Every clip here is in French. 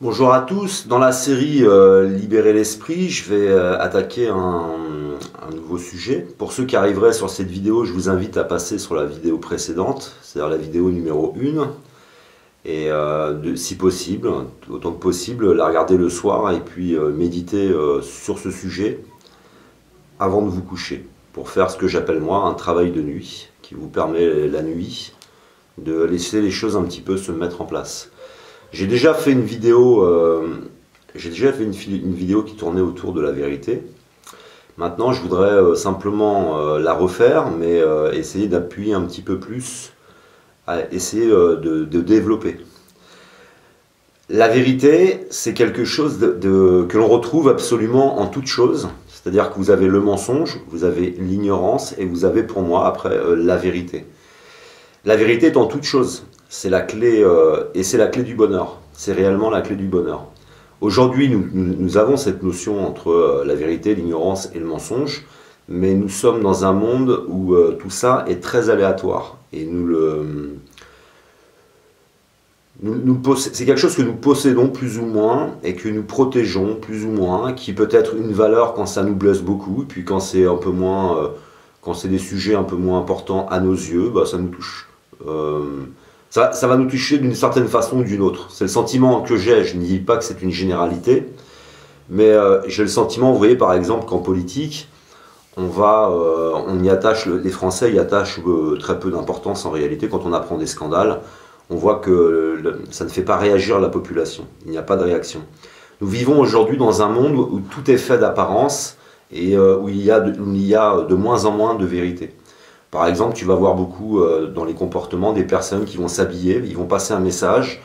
Bonjour à tous, dans la série Libérer l'esprit, je vais attaquer un nouveau sujet. Pour ceux qui arriveraient sur cette vidéo, je vous invite à passer sur la vidéo précédente, c'est-à-dire la vidéo numéro 1, et si possible, autant que possible, la regarder le soir et puis méditer sur ce sujet avant de vous coucher, pour faire ce que j'appelle moi un travail de nuit, qui vous permet la nuit de laisser les choses un petit peu se mettre en place. J'ai déjà fait une vidéo, une vidéo qui tournait autour de la vérité. Maintenant, je voudrais simplement la refaire, mais essayer d'appuyer un petit peu plus, à essayer de développer. La vérité, c'est quelque chose que l'on retrouve absolument en toute chose. C'est-à-dire que vous avez le mensonge, vous avez l'ignorance, et vous avez pour moi, après, la vérité. La vérité est en toute chose. C'est la clé, et c'est la clé du bonheur. C'est réellement la clé du bonheur. Aujourd'hui, nous avons cette notion entre la vérité, l'ignorance et le mensonge, mais nous sommes dans un monde où tout ça est très aléatoire. Et c'est quelque chose que nous possédons plus ou moins, et que nous protégeons plus ou moins, qui peut être une valeur quand ça nous blesse beaucoup, puis quand c'est un peu moins, quand c'est des sujets un peu moins importants à nos yeux, bah, ça nous touche. Ça va nous toucher d'une certaine façon ou d'une autre. C'est le sentiment que j'ai, je ne dis pas que c'est une généralité, mais j'ai le sentiment, vous voyez par exemple qu'en politique, on y attache, les Français y attachent très peu d'importance en réalité. Quand on apprend des scandales, on voit que ça ne fait pas réagir la population, il n'y a pas de réaction. Nous vivons aujourd'hui dans un monde où tout est fait d'apparence et où il y a de moins en moins de vérité. Par exemple, tu vas voir beaucoup dans les comportements des personnes qui vont s'habiller, ils vont passer un message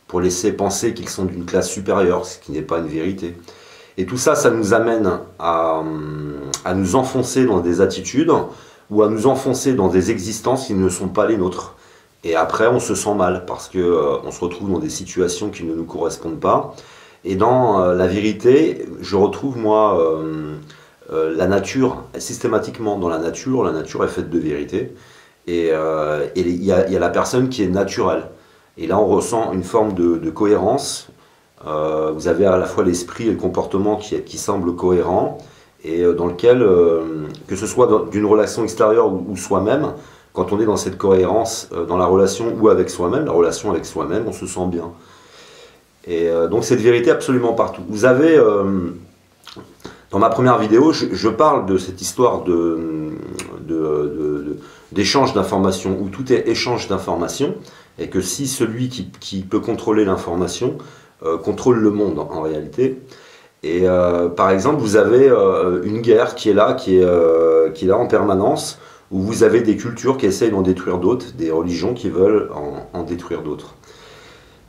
pour laisser penser qu'ils sont d'une classe supérieure, ce qui n'est pas une vérité. Et tout ça, ça nous amène à nous enfoncer dans des attitudes ou à nous enfoncer dans des existences qui ne sont pas les nôtres. Et après, on se sent mal parce qu'on se retrouve dans des situations qui ne nous correspondent pas. Et dans la vérité, je retrouve moi... la nature, systématiquement dans la nature est faite de vérité, et il y a la personne qui est naturelle. Et là on ressent une forme de cohérence, vous avez à la fois l'esprit et le comportement qui semblent cohérents, et dans lequel, que ce soit d'une relation extérieure ou soi-même, quand on est dans cette cohérence, dans la relation ou avec soi-même, la relation avec soi-même, on se sent bien. Et donc cette vérité absolument partout. Vous avez... dans ma première vidéo, je parle de cette histoire d'échange d'informations, où tout est échange d'informations, et que si celui qui peut contrôler l'information contrôle le monde en réalité. Et par exemple, vous avez une guerre qui est là en permanence, où vous avez des cultures qui essayent d'en détruire d'autres, des religions qui veulent en détruire d'autres.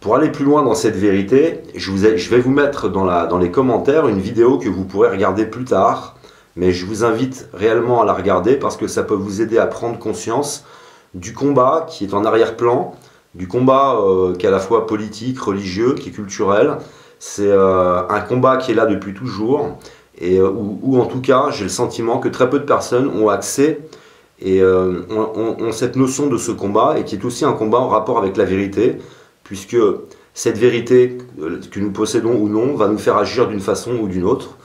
Pour aller plus loin dans cette vérité, je vais vous mettre dans les commentaires une vidéo que vous pourrez regarder plus tard, mais je vous invite réellement à la regarder parce que ça peut vous aider à prendre conscience du combat qui est en arrière-plan, du combat qui est à la fois politique, religieux, qui est culturel. C'est un combat qui est là depuis toujours, et où en tout cas j'ai le sentiment que très peu de personnes ont accès et ont cette notion de ce combat, et qui est aussi un combat en rapport avec la vérité, puisque cette vérité que nous possédons ou non va nous faire agir d'une façon ou d'une autre.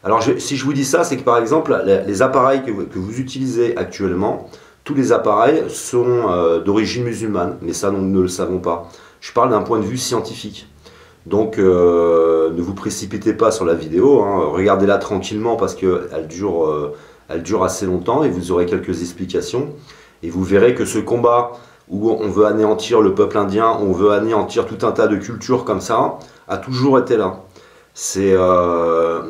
Alors si je vous dis ça, c'est que par exemple, les appareils que vous utilisez actuellement, tous les appareils sont d'origine musulmane, mais ça nous ne le savons pas. Je parle d'un point de vue scientifique. Donc ne vous précipitez pas sur la vidéo, hein, regardez-la tranquillement parce qu'elle dure assez longtemps et vous aurez quelques explications. Et vous verrez que ce combat où on veut anéantir le peuple indien, on veut anéantir tout un tas de cultures comme ça, a toujours été là.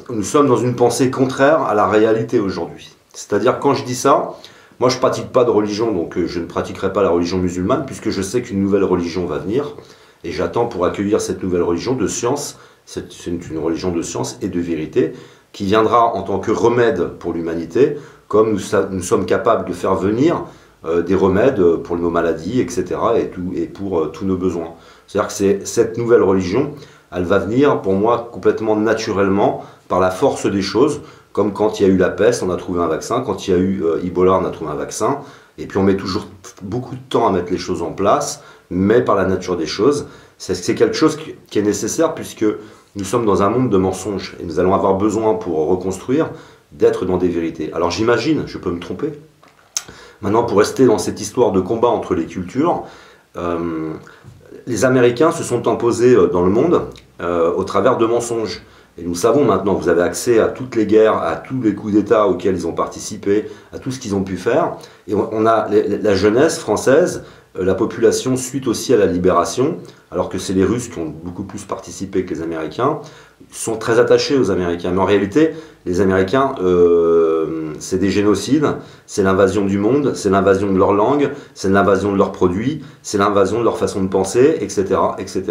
Nous sommes dans une pensée contraire à la réalité aujourd'hui. C'est-à-dire, quand je dis ça, moi je ne pratique pas de religion, donc je ne pratiquerai pas la religion musulmane, puisque je sais qu'une nouvelle religion va venir, et j'attends pour accueillir cette nouvelle religion de science. C'est une religion de science et de vérité, qui viendra en tant que remède pour l'humanité, comme nous sommes capables de faire venir des remèdes pour nos maladies, etc. et pour tous nos besoins. C'est-à-dire que cette nouvelle religion, elle va venir pour moi complètement naturellement, par la force des choses, comme quand il y a eu la peste, on a trouvé un vaccin, quand il y a eu Ebola, on a trouvé un vaccin, et puis on met toujours beaucoup de temps à mettre les choses en place, mais par la nature des choses, C'est quelque chose qui est nécessaire puisque nous sommes dans un monde de mensonges et nous allons avoir besoin pour reconstruire d'être dans des vérités. Alors j'imagine, je peux me tromper. Maintenant, pour rester dans cette histoire de combat entre les cultures, les Américains se sont imposés dans le monde au travers de mensonges. Et nous savons maintenant, vous avez accès à toutes les guerres, à tous les coups d'État auxquels ils ont participé, à tout ce qu'ils ont pu faire. Et on a la jeunesse française, la population suite aussi à la libération, alors que c'est les Russes qui ont beaucoup plus participé que les Américains, sont très attachés aux Américains. Mais en réalité, les Américains, c'est des génocides, c'est l'invasion du monde, c'est l'invasion de leur langue, c'est l'invasion de leurs produits, c'est l'invasion de leur façon de penser, etc., etc.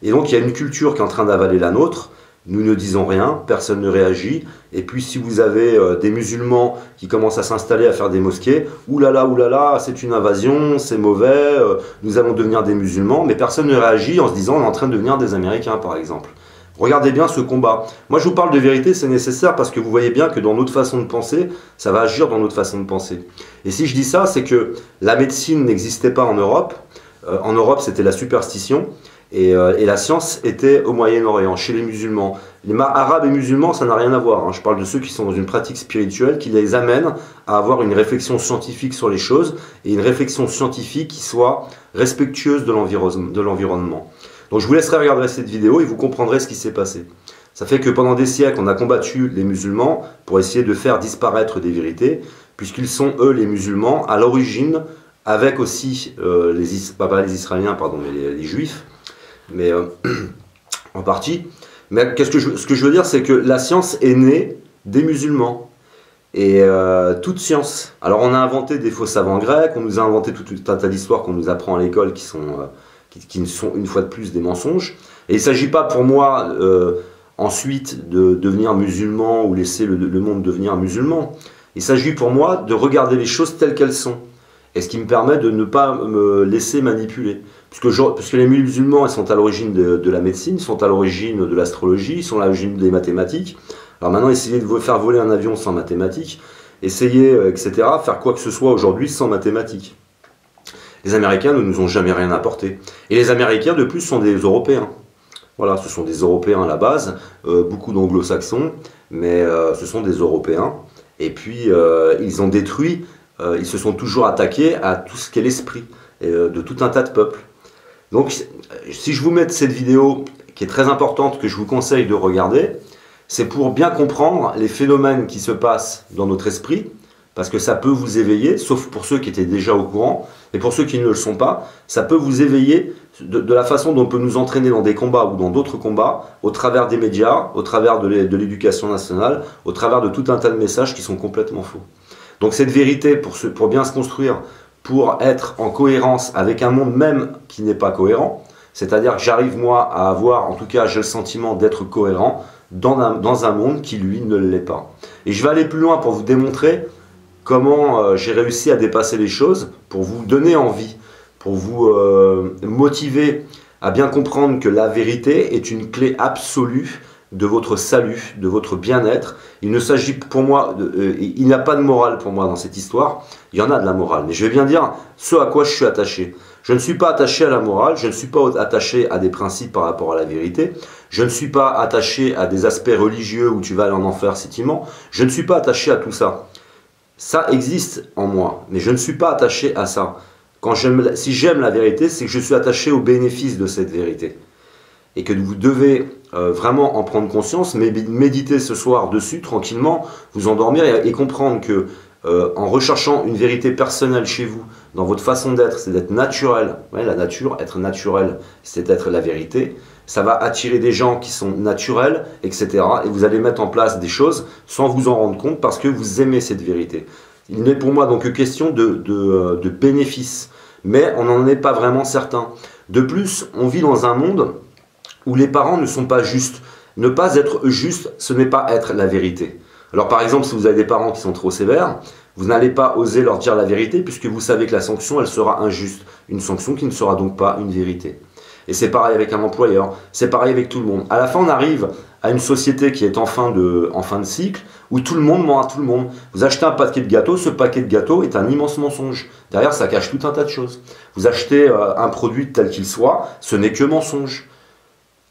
Et donc il y a une culture qui est en train d'avaler la nôtre. Nous ne disons rien, personne ne réagit. Et puis si vous avez des musulmans qui commencent à s'installer, à faire des mosquées, oulala, c'est une invasion, c'est mauvais, nous allons devenir des musulmans, mais personne ne réagit en se disant on est en train de devenir des Américains par exemple. Regardez bien ce combat. Moi je vous parle de vérité, c'est nécessaire parce que vous voyez bien que dans notre façon de penser, ça va agir dans notre façon de penser. Et si je dis ça, c'est que la médecine n'existait pas en Europe. En Europe c'était la superstition. Et la science était au Moyen-Orient, chez les musulmans. Les arabes et musulmans, ça n'a rien à voir. Hein. Je parle de ceux qui sont dans une pratique spirituelle qui les amène à avoir une réflexion scientifique sur les choses et une réflexion scientifique qui soit respectueuse de l'environnement. Donc je vous laisserai regarder cette vidéo et vous comprendrez ce qui s'est passé. Ça fait que pendant des siècles, on a combattu les musulmans pour essayer de faire disparaître des vérités, puisqu'ils sont, eux, les musulmans, à l'origine, avec aussi pas les Israéliens, pardon, mais les Juifs, mais en partie. Mais ce que je veux dire, c'est que la science est née des musulmans. Et toute science. Alors on a inventé des faux savants grecs, on nous a inventé tout un tas d'histoires qu'on nous apprend à l'école qui sont une fois de plus des mensonges. Et il ne s'agit pas pour moi ensuite de devenir musulman ou laisser le monde devenir musulman. Il s'agit pour moi de regarder les choses telles qu'elles sont. Et ce qui me permet de ne pas me laisser manipuler. Puisque les musulmans ils sont à l'origine de la médecine, ils sont à l'origine de l'astrologie, ils sont à l'origine des mathématiques. Alors maintenant, essayez de faire voler un avion sans mathématiques, essayez, etc., faire quoi que ce soit aujourd'hui sans mathématiques. Les Américains ne nous ont jamais rien apporté. Et les Américains, de plus, sont des Européens. Voilà, ce sont des Européens à la base, beaucoup d'anglo-saxons, mais ce sont des Européens. Et puis, ils ont détruit, ils se sont toujours attaqués à tout ce qu'est l'esprit de tout un tas de peuples. Donc, si je vous mets cette vidéo, qui est très importante, que je vous conseille de regarder, c'est pour bien comprendre les phénomènes qui se passent dans notre esprit, parce que ça peut vous éveiller, sauf pour ceux qui étaient déjà au courant, et pour ceux qui ne le sont pas, ça peut vous éveiller de la façon dont on peut nous entraîner dans des combats ou dans d'autres combats, au travers des médias, au travers de l'éducation nationale, au travers de tout un tas de messages qui sont complètement faux. Donc cette vérité, pour bien se construire, pour être en cohérence avec un monde même qui n'est pas cohérent, c'est-à-dire que j'arrive moi à avoir, en tout cas j'ai le sentiment d'être cohérent, dans un monde qui lui ne l'est pas. Et je vais aller plus loin pour vous démontrer comment j'ai réussi à dépasser les choses, pour vous donner envie, pour vous motiver à bien comprendre que la vérité est une clé absolue de votre salut, de votre bien-être. Il ne s'agit pour moi, il n'y a pas de morale pour moi dans cette histoire, il y en a de la morale, mais je vais bien dire ce à quoi je suis attaché. Je ne suis pas attaché à la morale, je ne suis pas attaché à des principes par rapport à la vérité, je ne suis pas attaché à des aspects religieux où tu vas aller en enfer si tu mens, je ne suis pas attaché à tout ça. Ça existe en moi, mais je ne suis pas attaché à ça. Si j'aime la vérité, c'est que je suis attaché au bénéfice de cette vérité. Et que vous devez vraiment en prendre conscience, méditer ce soir dessus tranquillement, vous endormir et comprendre que en recherchant une vérité personnelle chez vous, dans votre façon d'être, c'est d'être naturel. Ouais, la nature, être naturel, c'est être la vérité. Ça va attirer des gens qui sont naturels, etc. Et vous allez mettre en place des choses sans vous en rendre compte parce que vous aimez cette vérité. Il n'est pour moi donc que question de bénéfice, mais on n'en est pas vraiment certain. De plus, on vit dans un monde où les parents ne sont pas justes. Ne pas être juste, ce n'est pas être la vérité. Alors par exemple, si vous avez des parents qui sont trop sévères, vous n'allez pas oser leur dire la vérité puisque vous savez que la sanction, elle sera injuste. Une sanction qui ne sera donc pas une vérité. Et c'est pareil avec un employeur, c'est pareil avec tout le monde. À la fin, on arrive à une société qui est en fin de cycle, où tout le monde ment à tout le monde. Vous achetez un paquet de gâteaux, ce paquet de gâteaux est un immense mensonge. Derrière, ça cache tout un tas de choses. Vous achetez un produit tel qu'il soit, ce n'est que mensonge.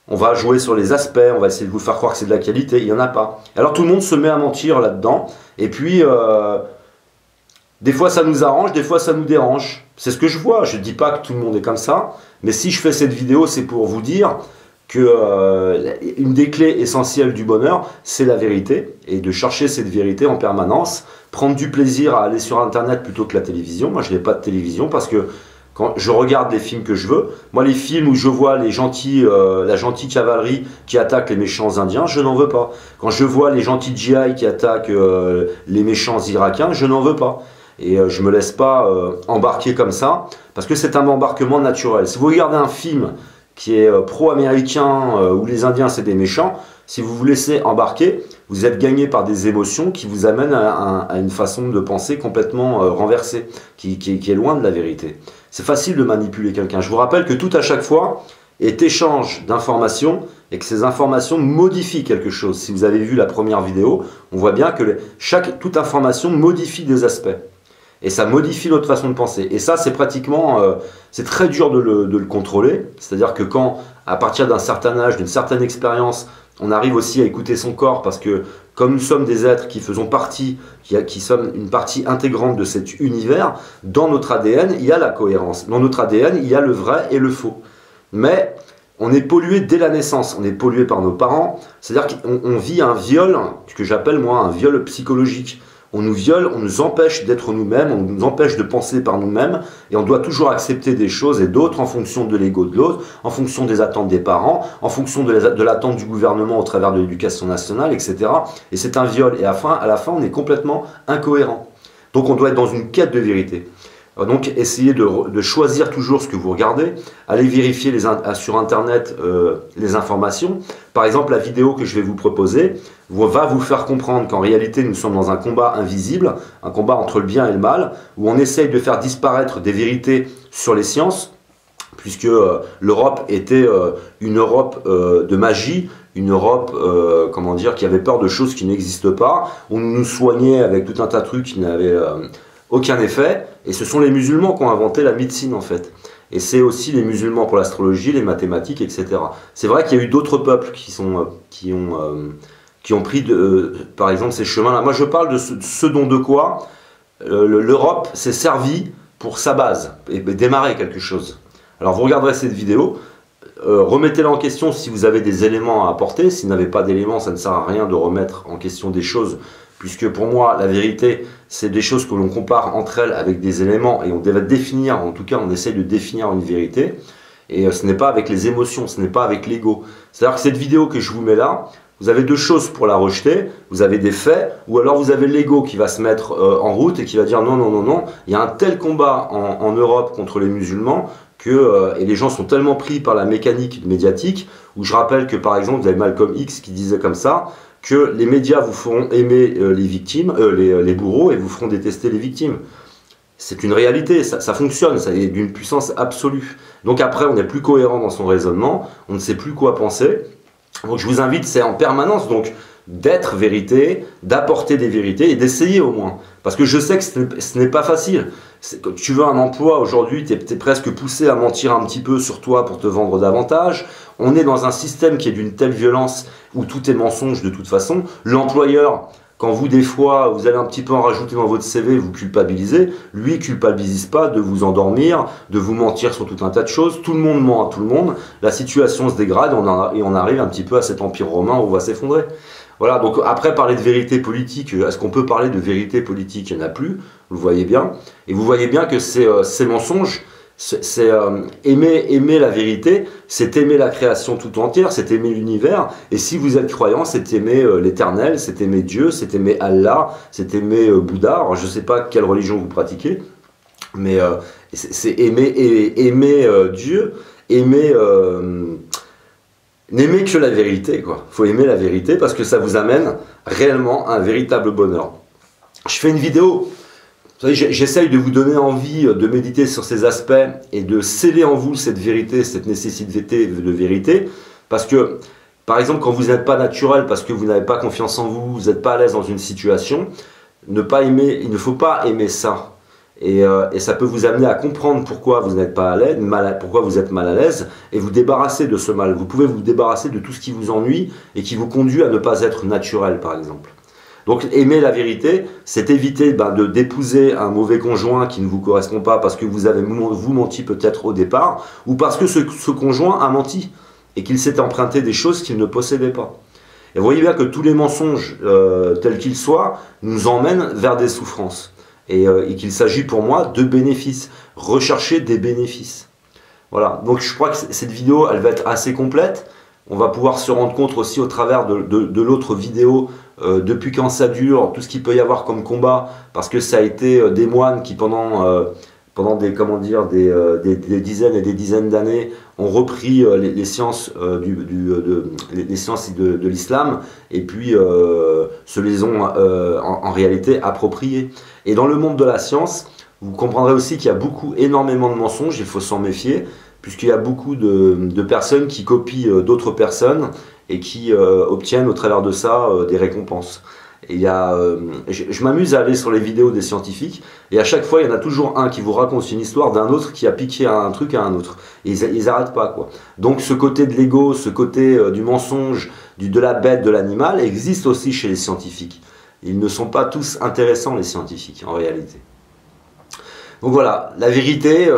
On va jouer sur les aspects, on va essayer de vous faire croire que c'est de la qualité, il n'y en a pas. Alors tout le monde se met à mentir là-dedans, et puis des fois ça nous arrange, des fois ça nous dérange. C'est ce que je vois, je ne dis pas que tout le monde est comme ça, mais si je fais cette vidéo, c'est pour vous dire que une des clés essentielles du bonheur, c'est la vérité, et de chercher cette vérité en permanence, prendre du plaisir à aller sur Internet plutôt que la télévision. Moi je n'ai pas de télévision parce que quand je regarde les films que je veux, moi les films où je vois la gentille cavalerie qui attaque les méchants indiens, je n'en veux pas. Quand je vois les gentils GI qui attaquent les méchants irakiens, je n'en veux pas. Et je me laisse pas embarquer comme ça, parce que c'est un embarquement naturel. Si vous regardez un film qui est pro-américain, où les Indiens c'est des méchants, si vous vous laissez embarquer, vous êtes gagné par des émotions qui vous amènent à une façon de penser complètement renversée, qui est loin de la vérité. C'est facile de manipuler quelqu'un. Je vous rappelle que tout à chaque fois est échange d'informations et que ces informations modifient quelque chose. Si vous avez vu la première vidéo, on voit bien que toute information modifie des aspects. Et ça modifie notre façon de penser. Et ça, c'est pratiquement, c'est très dur de le contrôler. C'est-à-dire que quand, à partir d'un certain âge, d'une certaine expérience, on arrive aussi à écouter son corps, parce que comme nous sommes des êtres qui faisons partie, qui sommes une partie intégrante de cet univers, dans notre ADN, il y a la cohérence. Dans notre ADN, il y a le vrai et le faux. Mais on est pollué dès la naissance, on est pollué par nos parents. C'est-à-dire qu'on vit un viol, ce que j'appelle moi un viol psychologique. On nous viole, on nous empêche d'être nous-mêmes, on nous empêche de penser par nous-mêmes, et on doit toujours accepter des choses et d'autres en fonction de l'ego de l'autre, en fonction des attentes des parents, en fonction de l'attente du gouvernement au travers de l'éducation nationale, etc. Et c'est un viol, et à la fin, on est complètement incohérent. Donc on doit être dans une quête de vérité. Donc essayez de choisir toujours ce que vous regardez, allez vérifier sur Internet les informations. Par exemple, la vidéo que je vais vous proposer va vous faire comprendre qu'en réalité nous sommes dans un combat invisible, un combat entre le bien et le mal, où on essaye de faire disparaître des vérités sur les sciences, puisque l'Europe était une Europe de magie, une Europe comment dire, qui avait peur de choses qui n'existent pas, on nous soignait avec tout un tas de trucs qui n'avaient aucun effet, et ce sont les musulmans qui ont inventé la médecine en fait. Et c'est aussi les musulmans pour l'astrologie, les mathématiques, etc. C'est vrai qu'il y a eu d'autres peuples qui ont pris par exemple ces chemins-là. Moi je parle de ce dont de quoi l'Europe s'est servie pour sa base, et démarrer quelque chose. Alors vous regarderez cette vidéo, remettez-la en question si vous avez des éléments à apporter. Si vous n'avez pas d'éléments, ça ne sert à rien de remettre en question des choses, puisque pour moi, la vérité, c'est des choses que l'on compare entre elles avec des éléments, et on devait définir, en tout cas on essaye de définir une vérité, et ce n'est pas avec les émotions, ce n'est pas avec l'ego. C'est-à-dire que cette vidéo que je vous mets là, vous avez deux choses pour la rejeter, vous avez des faits, ou alors vous avez l'ego qui va se mettre en route et qui va dire non, non, non, non, il y a un tel combat en Europe contre les musulmans, et les gens sont tellement pris par la mécanique médiatique, où je rappelle que par exemple, vous avez Malcolm X qui disait comme ça, que les médias vous feront aimer les victimes, les bourreaux, et vous feront détester les victimes. C'est une réalité, ça fonctionne, ça est d'une puissance absolue. Donc après, on n'est plus cohérent dans son raisonnement, on ne sait plus quoi penser. Donc je vous invite, c'est en permanence donc d'être vérité, d'apporter des vérités et d'essayer au moins. Parce que je sais que ce n'est pas facile. Quand tu veux un emploi aujourd'hui, tu es presque poussé à mentir un petit peu sur toi pour te vendre davantage. On est dans un système qui est d'une telle violence où tout est mensonge de toute façon. L'employeur, quand vous des fois, vous allez un petit peu en rajouter dans votre CV, vous culpabilisez, lui culpabilise pas de vous endormir, de vous mentir sur tout un tas de choses. Tout le monde ment à tout le monde. La situation se dégrade et on arrive un petit peu à cet empire romain où on va s'effondrer. Voilà, donc après parler de vérité politique, est-ce qu'on peut parler de vérité politique? Il n'y en a plus, vous le voyez bien. Et vous voyez bien que ces mensonges, c'est aimer la vérité, c'est aimer la création tout entière, c'est aimer l'univers. Et si vous êtes croyant, c'est aimer l'éternel, c'est aimer Dieu, c'est aimer Allah, c'est aimer Bouddha. Alors je ne sais pas quelle religion vous pratiquez, mais c'est aimer Dieu, n'aimer que la vérité, quoi. Faut aimer la vérité parce que ça vous amène réellement à un véritable bonheur. Je fais une vidéo, vous savez, j'essaye de vous donner envie de méditer sur ces aspects et de sceller en vous cette vérité, cette nécessité de vérité, parce que Par exemple, quand vous n'êtes pas naturel parce que vous n'avez pas confiance en vous, vous n'êtes pas à l'aise dans une situation, il ne faut pas aimer ça. Et ça peut vous amener à comprendre pourquoi vous n'êtes pas à l'aise, pourquoi vous êtes mal à l'aise, et vous débarrasser de ce mal. Vous pouvez vous débarrasser de tout ce qui vous ennuie et qui vous conduit à ne pas être naturel, par exemple. Donc aimer la vérité, c'est éviter d'épouser un mauvais conjoint qui ne vous correspond pas parce que vous avez vous menti peut-être au départ, ou parce que ce conjoint a menti et qu'il s'est emprunté des choses qu'il ne possédait pas. Et vous voyez bien que tous les mensonges, tels qu'ils soient, nous emmènent vers des souffrances. Et qu'il s'agit pour moi de bénéfices, rechercher des bénéfices. Voilà, donc je crois que cette vidéo, elle va être assez complète. On va pouvoir se rendre compte aussi au travers de l'autre vidéo, depuis quand ça dure, tout ce qu'il peut y avoir comme combat, parce que ça a été des moines qui pendant des dizaines et des dizaines d'années ont repris les sciences les sciences de l'islam et puis se les ont en réalité appropriées. Et dans le monde de la science, vous comprendrez aussi qu'il y a énormément de mensonges, il faut s'en méfier, puisqu'il y a beaucoup de personnes qui copient d'autres personnes et qui obtiennent au travers de ça des récompenses. Et je m'amuse à aller sur les vidéos des scientifiques et à chaque fois il y en a toujours un qui vous raconte une histoire d'un autre qui a piqué un truc à un autre. Et ils n'arrêtent pas, quoi. Donc ce côté de l'ego, ce côté du mensonge, de la bête, de l'animal existe aussi chez les scientifiques. Ils ne sont pas tous intéressants, les scientifiques, en réalité. Donc voilà, la vérité,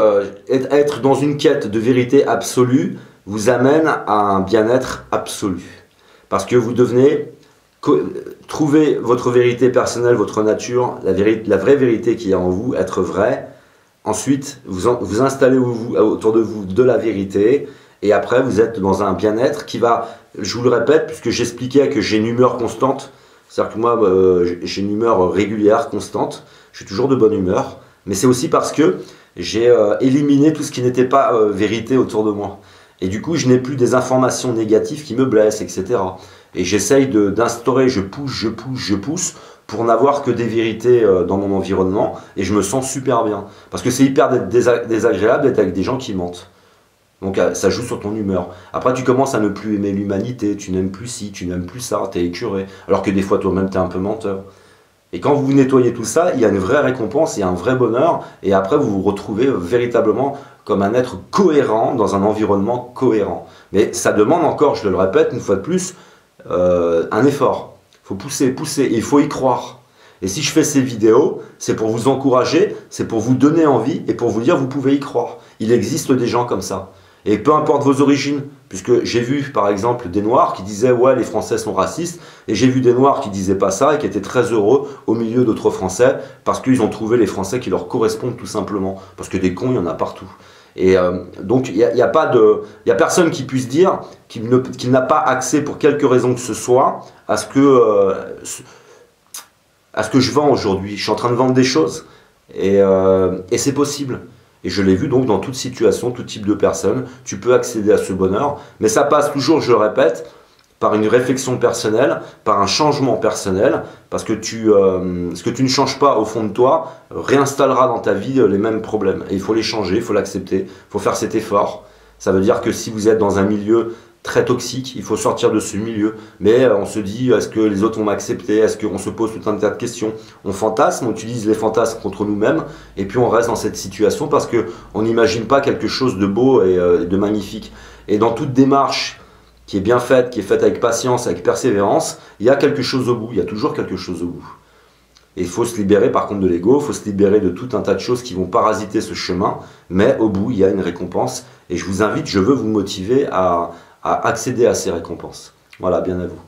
être dans une quête de vérité absolue vous amène à un bien-être absolu. Parce que vous devenez trouver votre vérité personnelle, votre nature, la vraie vérité qui est en vous, être vrai. Ensuite, vous installez autour de vous de la vérité. Et après, vous êtes dans un bien-être qui va, je vous le répète, puisque j'expliquais que j'ai une humeur constante. C'est-à-dire que moi, j'ai une humeur régulière, constante. Je suis toujours de bonne humeur. Mais c'est aussi parce que j'ai éliminé tout ce qui n'était pas vérité autour de moi. Et du coup, je n'ai plus des informations négatives qui me blessent, etc. Et j'essaye d'instaurer, je pousse pour n'avoir que des vérités dans mon environnement. Et je me sens super bien. Parce que c'est hyper désagréable d'être avec des gens qui mentent. Donc ça joue sur ton humeur. Après tu commences à ne plus aimer l'humanité, tu n'aimes plus ci, tu n'aimes plus ça, t'es écœuré. Alors que des fois toi-même t'es un peu menteur. Et quand vous nettoyez tout ça, il y a une vraie récompense, il y a un vrai bonheur. Et après vous vous retrouvez véritablement comme un être cohérent dans un environnement cohérent. Mais ça demande encore, je le répète une fois de plus, un effort. Il faut pousser, et il faut y croire. Et si je fais ces vidéos, c'est pour vous encourager, c'est pour vous donner envie et pour vous dire vous pouvez y croire. Il existe des gens comme ça. Et peu importe vos origines, puisque j'ai vu par exemple des Noirs qui disaient ouais les Français sont racistes, et j'ai vu des Noirs qui disaient pas ça et qui étaient très heureux au milieu d'autres Français parce qu'ils ont trouvé les Français qui leur correspondent tout simplement. Parce que des cons, il y en a partout. Et donc il n'y a personne qui puisse dire qu'il n'a pas accès pour quelque raison que ce soit à ce que je vends aujourd'hui. Je suis en train de vendre des choses et c'est possible. Et je l'ai vu donc dans toute situation, tout type de personnes, tu peux accéder à ce bonheur. Mais ça passe toujours, je le répète, par une réflexion personnelle, par un changement personnel, parce que ce que tu ne changes pas au fond de toi réinstallera dans ta vie les mêmes problèmes. Et il faut les changer, il faut l'accepter, il faut faire cet effort. Ça veut dire que si vous êtes dans un milieu très toxique, il faut sortir de ce milieu. Mais on se dit, est-ce que les autres vont m'accepter? Est-ce qu'on se pose tout un tas de questions? On fantasme, on utilise les fantasmes contre nous-mêmes, et puis on reste dans cette situation parce qu'on n'imagine pas quelque chose de beau et de magnifique. Et dans toute démarche qui est bien faite, qui est faite avec patience, avec persévérance, il y a quelque chose au bout, il y a toujours quelque chose au bout. Et il faut se libérer par contre de l'ego, il faut se libérer de tout un tas de choses qui vont parasiter ce chemin, mais au bout il y a une récompense. Et je vous invite, je veux vous motiver à accéder à ces récompenses. Voilà, bien à vous.